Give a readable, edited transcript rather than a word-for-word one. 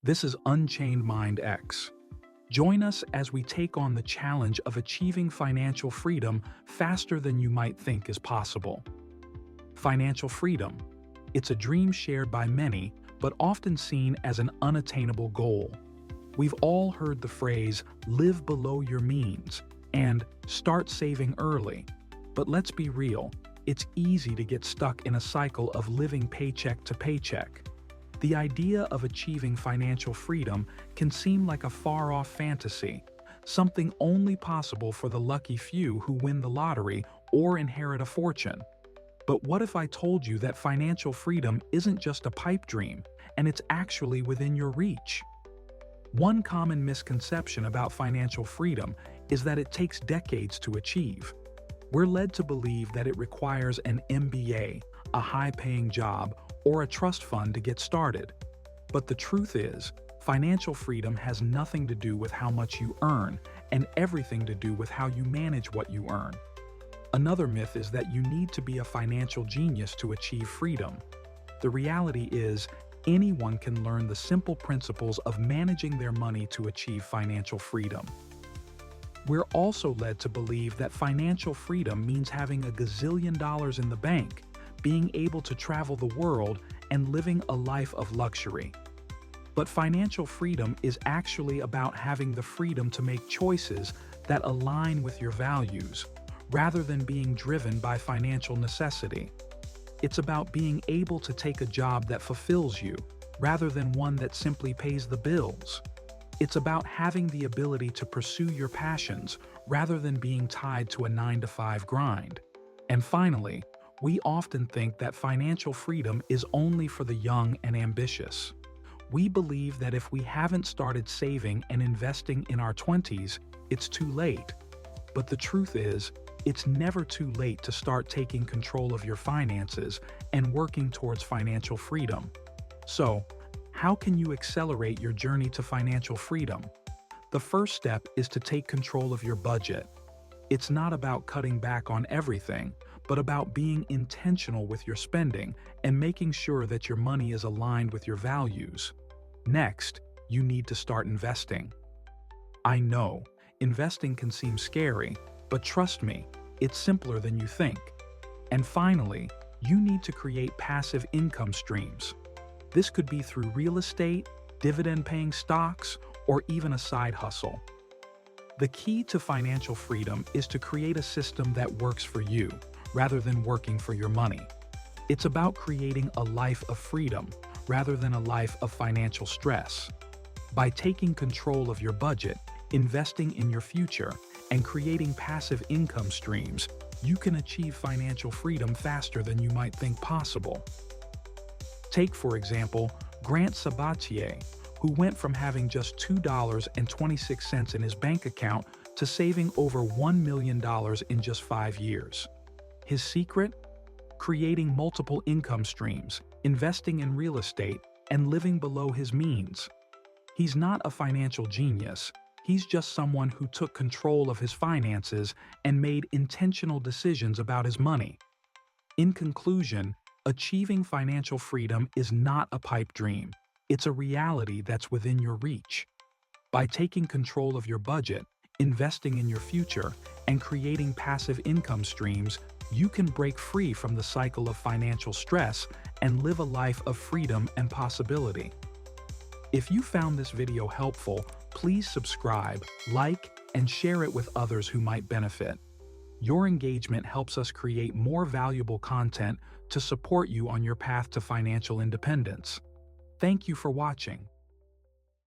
This is Unchained Mind X. Join us as we take on the challenge of achieving financial freedom faster than you might think is possible. Financial freedom. It's a dream shared by many, but often seen as an unattainable goal. We've all heard the phrase, live below your means, and start saving early. But let's be real, it's easy to get stuck in a cycle of living paycheck to paycheck. The idea of achieving financial freedom can seem like a far-off fantasy, something only possible for the lucky few who win the lottery or inherit a fortune. But what if I told you that financial freedom isn't just a pipe dream, and it's actually within your reach? One common misconception about financial freedom is that it takes decades to achieve. We're led to believe that it requires an MBA, a high-paying job, or a trust fund to get started. But the truth is, financial freedom has nothing to do with how much you earn and everything to do with how you manage what you earn. Another myth is that you need to be a financial genius to achieve freedom. The reality is, anyone can learn the simple principles of managing their money to achieve financial freedom. We're also led to believe that financial freedom means having a gazillion dollars in the bank, being able to travel the world, and living a life of luxury. But financial freedom is actually about having the freedom to make choices that align with your values, rather than being driven by financial necessity. It's about being able to take a job that fulfills you, rather than one that simply pays the bills. It's about having the ability to pursue your passions, rather than being tied to a 9-to-5 grind. And finally, we often think that financial freedom is only for the young and ambitious. We believe that if we haven't started saving and investing in our 20s, it's too late. But the truth is, it's never too late to start taking control of your finances and working towards financial freedom. So, how can you accelerate your journey to financial freedom? The first step is to take control of your budget. It's not about cutting back on everything, but about being intentional with your spending and making sure that your money is aligned with your values. Next, you need to start investing. I know, investing can seem scary, but trust me, it's simpler than you think. And finally, you need to create passive income streams. This could be through real estate, dividend-paying stocks, or even a side hustle. The key to financial freedom is to create a system that works for you, rather than working for your money. It's about creating a life of freedom, rather than a life of financial stress. By taking control of your budget, investing in your future, and creating passive income streams, you can achieve financial freedom faster than you might think possible. Take, for example, Grant Sabatier, who went from having just $2.26 in his bank account to saving over $1 million in just 5 years. His secret? Creating multiple income streams, investing in real estate, and living below his means. He's not a financial genius. He's just someone who took control of his finances and made intentional decisions about his money. In conclusion, achieving financial freedom is not a pipe dream. It's a reality that's within your reach. By taking control of your budget, investing in your future, and creating passive income streams, you can break free from the cycle of financial stress and live a life of freedom and possibility. If you found this video helpful, please subscribe, like, and share it with others who might benefit. Your engagement helps us create more valuable content to support you on your path to financial independence. Thank you for watching.